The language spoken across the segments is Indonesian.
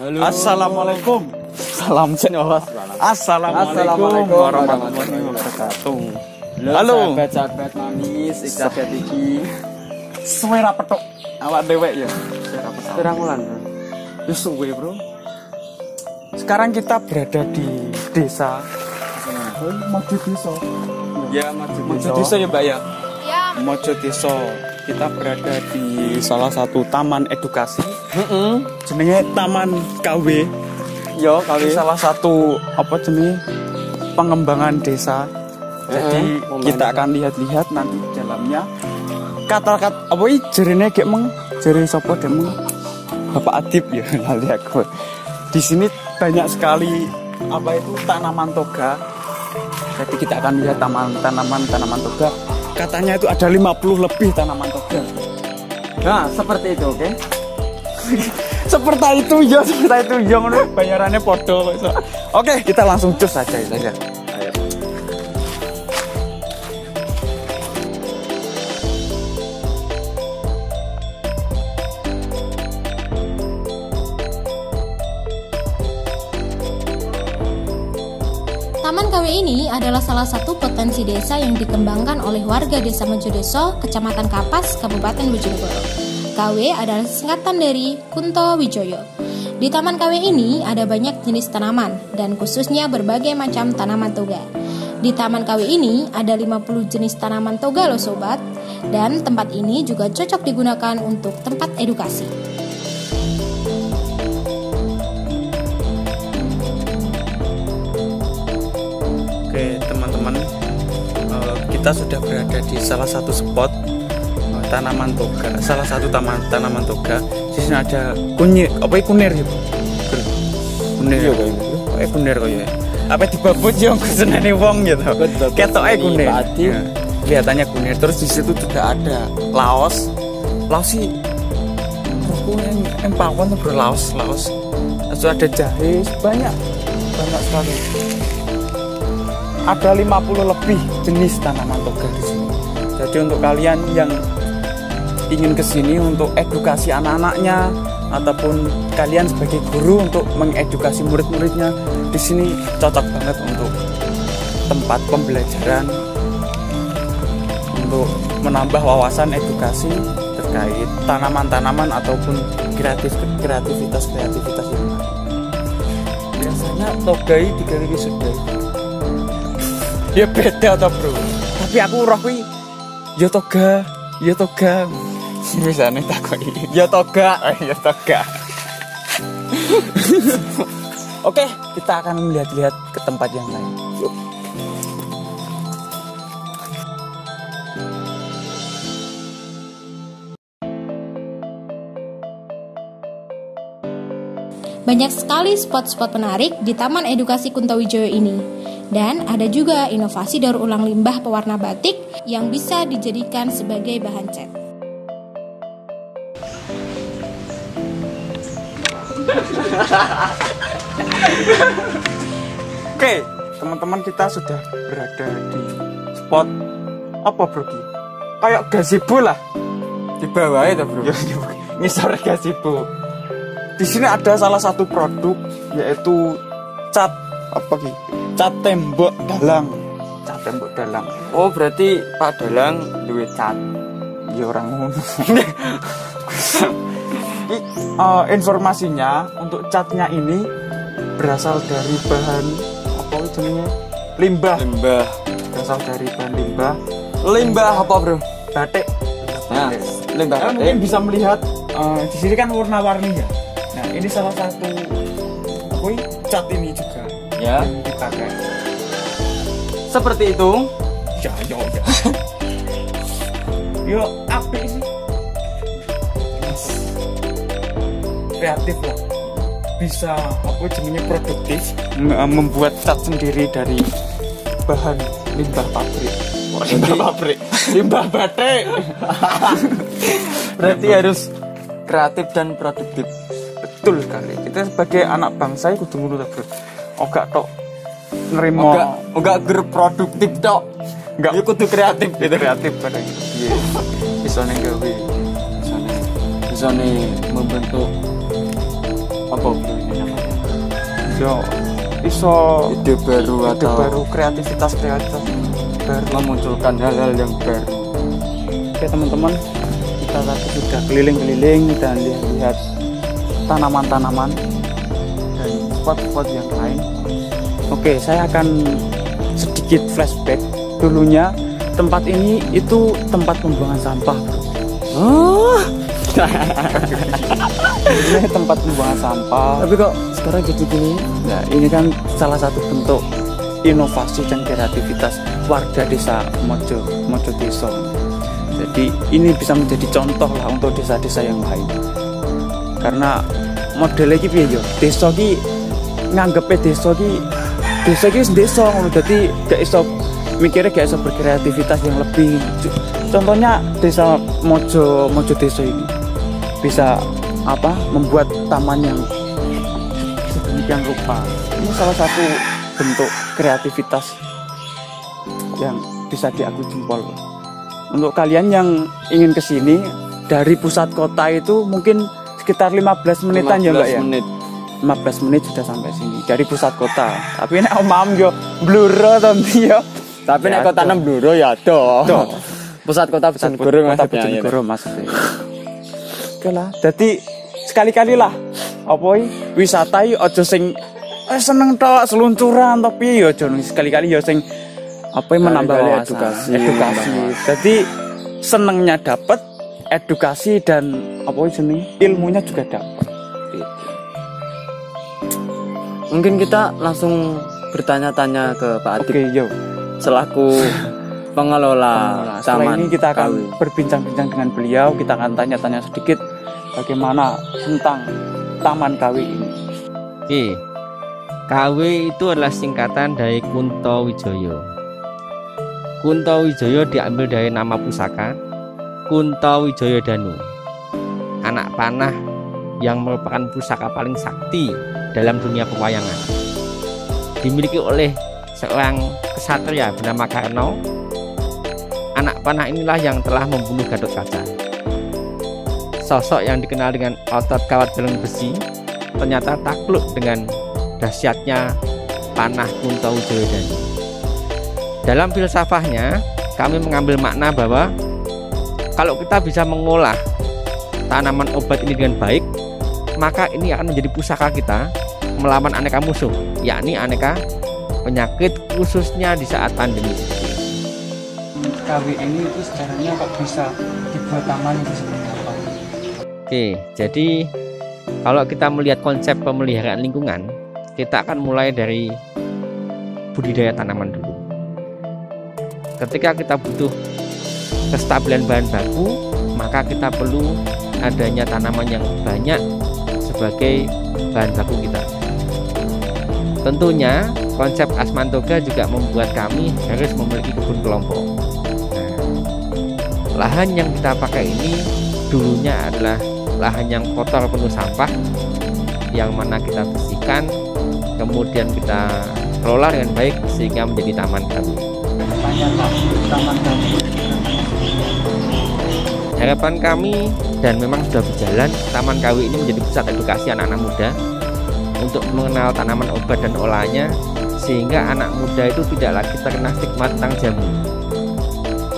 Halo. Assalamualaikum. Salam senyawas. Assalamualaikum warahmatullahi wabarakatuh. Halo. Sahabat-sahabat manis, sahabat iki. Suwe ra petuk. Awak dewek ya. Terang ulan. Ya suwe, Bro. Sekarang kita berada di desa. Mojo Desa. Ya, Mojo Desa ya, Mbak ya. Ya. Mojo Desa. Kita berada di salah satu taman edukasi. Jenenge Taman KW. Yo, kali Salah satu apa jenenge pengembangan desa. Jadi kita akan lihat-lihat nanti di dalamnya. Kata-kata apa iki jerene gek meng jere sapa demeng Bapak Adib ya lali aku. Di sini banyak sekali apa itu tanaman toga. Jadi kita akan lihat tanaman toga. Katanya itu ada 50 lebih tanaman toga. Nah, seperti itu, oke? Seperti itu ya ngono bayarannya podo kok. Oke, kita langsung cus saja. Ayo. Taman KW ini adalah salah satu potensi desa yang dikembangkan oleh warga Desa Mojodeso, Kecamatan Kapas, Kabupaten Bojonegoro. KW adalah singkatan dari Kunto Wijoyo. Di Taman KW ini ada banyak jenis tanaman dan khususnya berbagai macam tanaman toga. Di Taman KW ini ada 50 jenis tanaman toga loh sobat, dan tempat ini juga cocok digunakan untuk tempat edukasi. Oke teman-teman, kita sudah berada di salah satu spot tanaman toga, salah satu tanaman toga. Di sini ada kunir ya, kunir. Kunir kok ya. Apa dibabut yang kesenane wong gitu. Ketoke kunir. Ya, kelihatannya kunir. Terus di situ juga ada laos. Laos sih aku yang pawon bro, laos. Terus ada jahe, banyak sekali. Ada 50 lebih jenis tanaman toga di sini. Jadi untuk kalian yang ingin kesini untuk edukasi anak-anaknya ataupun kalian sebagai guru untuk mengedukasi murid-muridnya, di sini cocok banget untuk tempat pembelajaran untuk menambah wawasan edukasi terkait tanaman-tanaman ataupun kreativitas yang lain. Biasanya toga ini digawe sudah. Ya beda toh bro. Tapi aku roh kuwi ya toga. Bisa nih takoi. Ya toga. Oke, kita akan melihat-lihat ke tempat yang lain. Yuk. Banyak sekali spot-spot menarik di Taman Edukasi Kunto Wijoyo ini. Dan ada juga inovasi daur ulang limbah pewarna batik yang bisa dijadikan sebagai bahan cat. Oke, teman-teman, kita sudah berada di spot apa bro? Kayak gazebo lah. Di bawah itu, bro. Ngisor gazebo. Di sini ada salah satu produk yaitu cat cat tembok dalang. Oh, berarti Pak Dalang duwe cat. Ya orang ngono. Informasinya untuk catnya ini berasal dari bahan apa namanya? Limbah. Berasal dari bahan limbah. Limbah apa, bro? Batik. Nah, limbah batik. Mungkin bisa melihat di sini kan warna-warni ya. Nah, ini salah satu cat ini juga Ya, yang dipakai. seperti itu. Ya. Yo, apik sih. Kreatif lah. Bisa apa jenenge produktif, membuat cat sendiri dari bahan limbah pabrik. Limbah batik. Berarti harus kreatif dan produktif. Betul kali. Kita sebagai anak bangsa kudu ngono ta, Bro. Ogak tok nerimo. Enggak produktif tok. Enggak. Ya kudu kreatif gitu. Kreatif kadang. Iya. Bisa ning gawe. Bisa nih membentuk apa ini namanya? Yo iso Ide baru ide atau baru, kreativitas baru. memunculkan hal-hal yang baru. Oke teman-teman, kita tadi sudah keliling-keliling dan lihat tanaman-tanaman dan spot-spot yang lain. Oke, saya akan sedikit flashback. Dulunya tempat ini itu tempat pembuangan sampah. Ini tempat pembuangan sampah. Tapi kok sekarang jadi gini? Nah, ini kan salah satu bentuk inovasi dan kreativitas warga desa Mojo Deso. Jadi ini bisa menjadi contoh lah untuk desa-desa yang lain. Karena modelnya iki piye yo? Desa iki nganggepe desa iki desa ngono, dadi gak iso mikirnya gak iso berkreativitas yang lebih. Contohnya desa Mojo Deso ini bisa membuat taman yang sedemikian rupa. Ini salah satu bentuk kreativitas yang bisa diakui jempol. Untuk kalian yang ingin kesini dari pusat kota itu mungkin sekitar 15 menitan ya Mbak ya. 15 menit sudah sampai sini dari pusat kota. Tapi ini omam yo bluro to yo. Tapi Ya, nek kota ada. 6 Bluro ya ada. Pusat kota Bojonegoro Kota maksudnya. Bojonegoro maksudnya. Oke lah, jadi sekali-kali lah wisata iki aja sing seneng tok seluncuran, tapi ya aja sekali-kali ya sing menambah Kali-kali wawasan, edukasi. Jadi senengnya dapat, edukasi dan ilmunya juga dapat. Mungkin kita langsung bertanya-tanya ke Pak Adib Oke, yo. selaku pengelola Setelah Taman ini kita akan Kawi. berbincang-bincang dengan beliau. Kita akan tanya-tanya sedikit bagaimana tentang Taman Kawi ini. Oke, KW itu adalah singkatan dari Kunto Wijoyo. Kunto Wijoyo diambil dari nama pusaka Kunto Wijoyo Danu, anak panah yang merupakan pusaka paling sakti dalam dunia pewayangan. Dimiliki oleh seorang kesatria bernama Karno. Anak panah inilah yang telah membunuh Gatotkaca. Sosok yang dikenal dengan otot kawat jalan besi ternyata takluk dengan dahsyatnya panah Kunto Wijoyo Danu. Dalam filsafahnya, kami mengambil makna bahwa kalau kita bisa mengolah tanaman obat ini dengan baik, maka ini akan menjadi pusaka kita melawan aneka musuh, yakni aneka penyakit khususnya di saat pandemi. Kawi ini itu sejarahnya kok bisa dibuat taman itu seperti apa? Oke, jadi kalau kita melihat konsep pemeliharaan lingkungan, kita akan mulai dari budidaya tanaman dulu. Ketika kita butuh kestabilan bahan baku, maka kita perlu adanya tanaman yang banyak sebagai bahan baku kita. Tentunya konsep Asmantoga juga membuat kami harus memiliki kebun kelompok. Nah, lahan yang kita pakai ini dulunya adalah lahan yang kotor penuh sampah, yang mana kita bersihkan, kemudian kita kelola dengan baik sehingga menjadi taman kawi. Taman Kawi. Harapan kami dan memang sudah berjalan, Taman Kawi ini menjadi pusat edukasi anak-anak muda untuk mengenal tanaman obat dan olahannya, sehingga anak muda itu tidak lagi terkena stigma tentang jamu.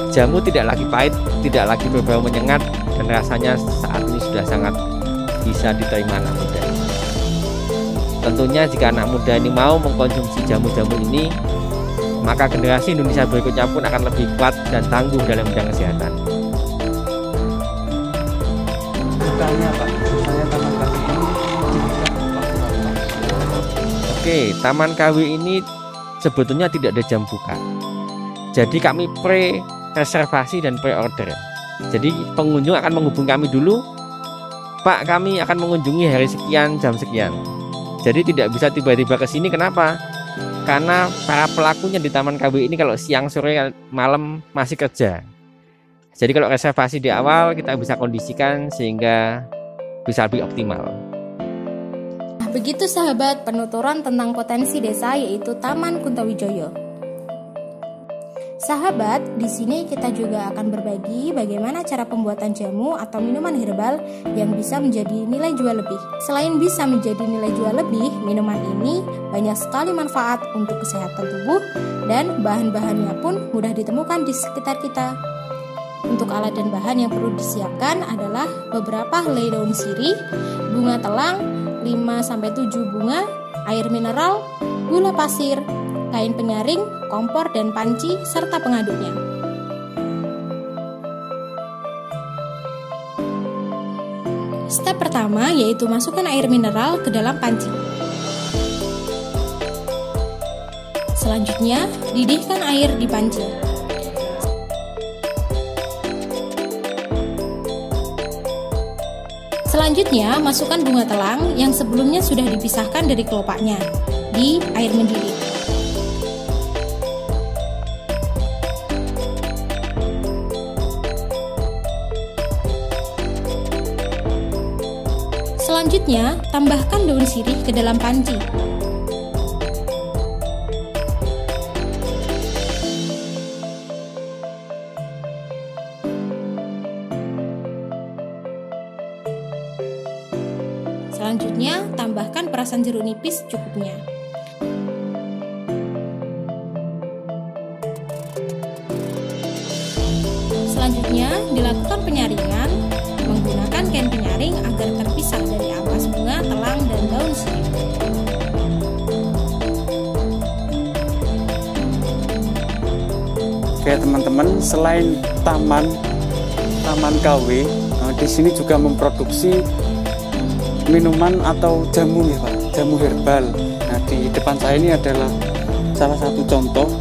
Jamu tidak lagi pahit, tidak lagi berbau menyengat, dan rasanya saat ini sudah sangat bisa diterima anak muda. Tentunya jika anak muda ini mau mengkonsumsi jamu-jamu ini, maka generasi Indonesia berikutnya pun akan lebih kuat dan tangguh dalam bidang kesehatan. Bukannya Pak, misalnya Taman Kawi ini Oke, Taman Kawi ini sebetulnya tidak ada jam buka. Jadi kami pre-reservasi dan pre-order. Jadi pengunjung akan menghubungi kami dulu, Pak, kami akan mengunjungi hari sekian, jam sekian. Jadi tidak bisa tiba-tiba ke sini. Kenapa? Karena para pelakunya di Taman Kawi ini kalau siang, sore, malam masih kerja. Jadi kalau reservasi di awal kita bisa kondisikan sehingga bisa lebih optimal. Nah, begitu sahabat penuturan tentang potensi desa yaitu Taman Kunto Wijoyo. Sahabat, di sini kita juga akan berbagi bagaimana cara pembuatan jamu atau minuman herbal yang bisa menjadi nilai jual lebih. Selain bisa menjadi nilai jual lebih, minuman ini banyak sekali manfaat untuk kesehatan tubuh dan bahan-bahannya pun mudah ditemukan di sekitar kita. Untuk alat dan bahan yang perlu disiapkan adalah beberapa helai daun sirih, bunga telang, 5-7 bunga, air mineral, gula pasir, kain penyaring, kompor dan panci, serta pengaduknya. Step pertama yaitu masukkan air mineral ke dalam panci. Selanjutnya, didihkan air di panci. Selanjutnya, masukkan bunga telang yang sebelumnya sudah dipisahkan dari kelopaknya di air mendidih. Selanjutnya, tambahkan daun sirih ke dalam panci. Selanjutnya, tambahkan perasan jeruk nipis secukupnya. Selanjutnya, dilakukan penyaringan menggunakan kain penyaring agar terpisah dari ampas bunga, telang, dan daun sirih. Oke teman-teman, selain taman KW, di sini juga memproduksi minuman atau jamu ya Pak, jamu herbal. Nah di depan saya ini adalah salah satu contoh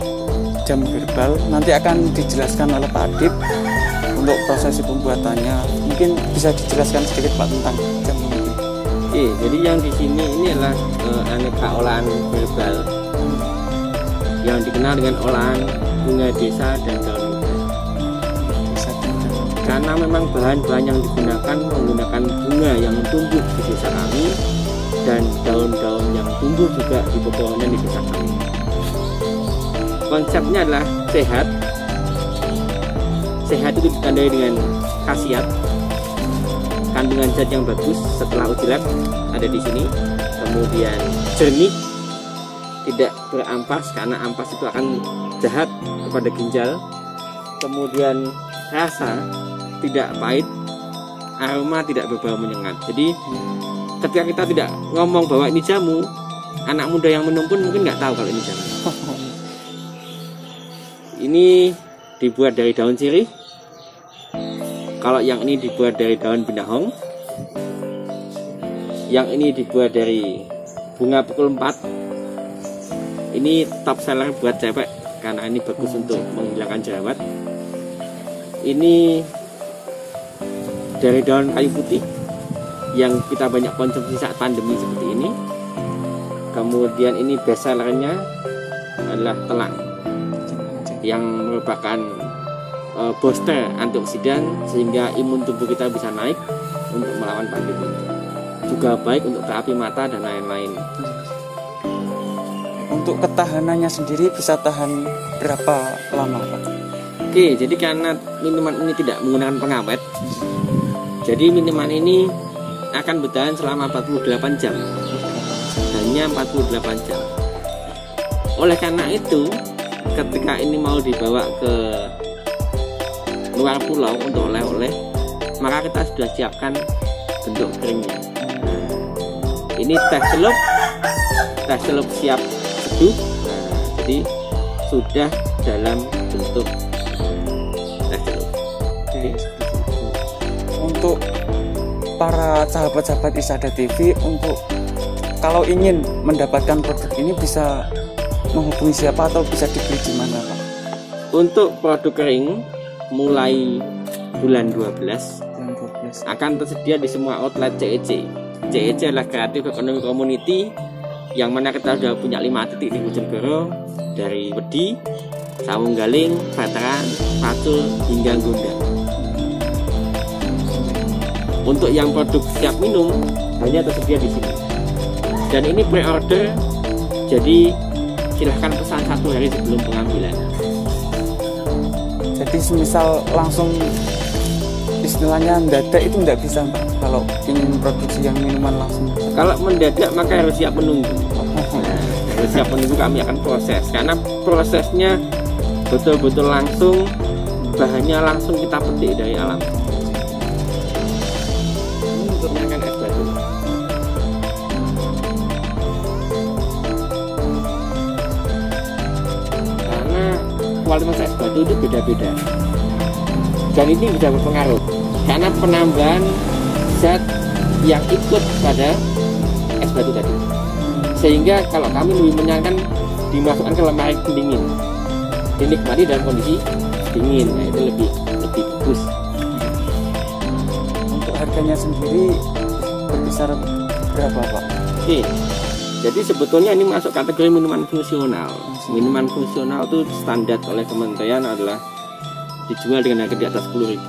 jamu herbal. Nanti akan dijelaskan oleh Pak Adip untuk proses pembuatannya. Mungkin bisa dijelaskan sedikit Pak tentang jamu ini. Oke, jadi yang di sini ini adalah aneka olahan herbal yang dikenal dengan olahan bunga desa dan daun muda. Karena memang bahan-bahan yang digunakan menggunakan bunga yang tumbuh di desa kami dan daun-daun yang tumbuh juga di pepohonan di desa kami. Konsepnya adalah sehat. Sehat itu ditandai dengan khasiat, kandungan zat yang bagus setelah uji lab ada di sini. Kemudian jernih, tidak berampas karena ampas itu akan jahat kepada ginjal. Kemudian rasa tidak pahit, aroma tidak berbau menyengat. Jadi ketika kita tidak ngomong bahwa ini jamu, anak muda yang minum pun mungkin nggak tahu kalau ini jamu. Ini dibuat dari daun sirih. Kalau yang ini dibuat dari daun bindahong. Yang ini dibuat dari bunga pukul 4. Ini top seller buat cewek karena ini bagus untuk menghilangkan jerawat. Ini dari daun kayu putih yang kita banyak konsumsi saat pandemi seperti ini. Kemudian ini best sellernya adalah telang yang merupakan booster antioksidan sehingga imun tubuh kita bisa naik untuk melawan pandemi. Juga baik untuk terapi mata dan lain-lain. Untuk ketahanannya sendiri bisa tahan berapa lama Pak? Oke, jadi karena minuman ini tidak menggunakan pengawet, jadi minuman ini akan bertahan selama 48 jam. Hanya 48 jam. Oleh karena itu, ketika ini mau dibawa ke luar pulau untuk oleh-oleh, maka kita sudah siapkan bentuk keringnya. Ini teh celup siap seduh. Jadi sudah dalam bentuk teh celup. Untuk para sahabat-sahabat Isada TV, untuk kalau ingin mendapatkan produk ini bisa menghubungi siapa atau bisa dibeli di mana Pak? Untuk produk kering mulai bulan 12 akan tersedia di semua outlet CEC. CEC adalah Creative Economy Community yang mana kita sudah punya 5 titik di Bojonegoro, dari Wedi, Sawung Galing, Veteran, Pacul hingga Gondang. Untuk yang produk siap minum hanya tersedia di sini. Dan ini pre-order, jadi silahkan pesan 1 hari sebelum pengambilan. Jadi semisal langsung istilahnya mendadak itu nggak bisa Mbak, kalau ingin produksi yang minuman langsung. Kalau mendadak maka harus siap menunggu. Harus siap menunggu, kami akan proses, karena prosesnya betul-betul langsung, bahannya langsung kita petik dari alam. Untuknya kan es batu. Karena kualitas es batu itu beda-beda. Dan ini bisa berpengaruh karena penambahan zat yang ikut pada es batu tadi, sehingga kalau kami lebih menyarankan dimasukkan ke lemari pendingin, dinikmati dalam kondisi dingin, nah itu lebih bagus. Untuk harganya sendiri berkisar berapa Pak? Oke, jadi sebetulnya ini masuk kategori minuman fungsional. Minuman fungsional itu standar oleh kementerian adalah dijual dengan harga di atas 10.000.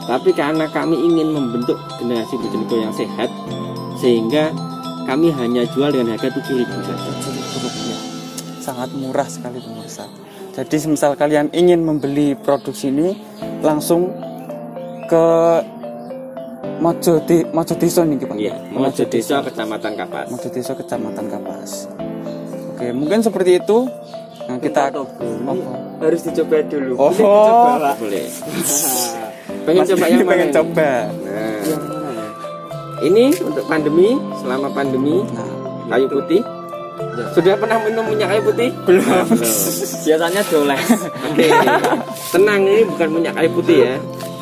Tapi karena kami ingin membentuk generasi Bojonegoro yang sehat, sehingga kami hanya jual dengan harga 7.000 saja. 7.000 rupiah, sangat murah sekali pemirsa. Jadi semisal kalian ingin membeli produksi ini, langsung ke Mojodeso nih Pak. Iya, Mojodeso Kecamatan Kapas. Mojodeso Kecamatan Kapas. Oke, mungkin seperti itu. Nah, kita harus dicoba dulu. Oh, boleh dicoba, Pak? Boleh. Pengen Mas coba ini yang mana? pengen coba. Nah, ini untuk pandemi, selama pandemi, Nah, kayu putih. Sudah pernah minum minyak kayu putih? Belum. Biasanya doles. Oke, tenang, ini bukan minyak kayu putih ya.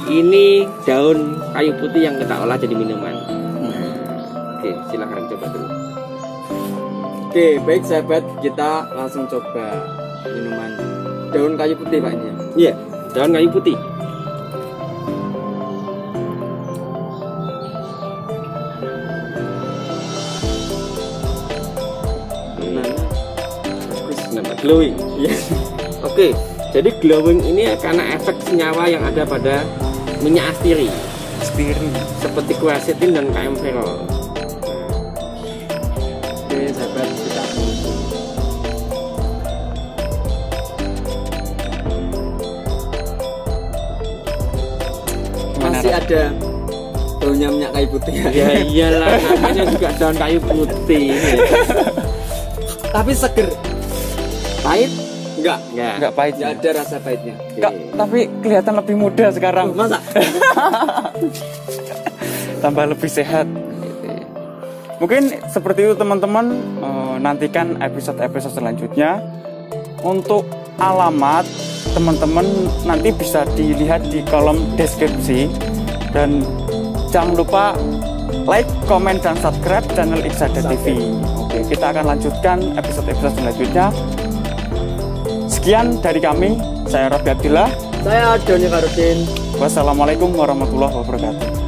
Ini daun kayu putih yang kita olah jadi minuman. Oke, silahkan coba dulu. Oke, baik sahabat, kita langsung coba minuman daun kayu putih Pak ini. Iya, daun kayu putih. Nampak glowing. Iya. Oke, jadi glowing ini karena efek senyawa yang ada pada minyak astiri, sendiri. seperti quercetin dan kaempferol. Oke, sahabat, kita masih ada baunya minyak kayu putih ya. Ya iyalah, namanya juga daun kayu putih. Tapi seger. Pahit? Enggak. Enggak pahit. Enggak ada rasa pahitnya. Kak, tapi kelihatan lebih muda sekarang. Masa? Tambah lebih sehat. Mungkin seperti itu teman-teman. Nantikan episode-episode selanjutnya. Untuk alamat teman-teman nanti bisa dilihat di kolom deskripsi. Dan jangan lupa like, komen, dan subscribe channel Iksada TV. Oke, kita akan lanjutkan episode-episode selanjutnya. Sekian dari kami. Saya Rabi Abdillah. Saya Doni Karudin. Wassalamualaikum warahmatullahi wabarakatuh.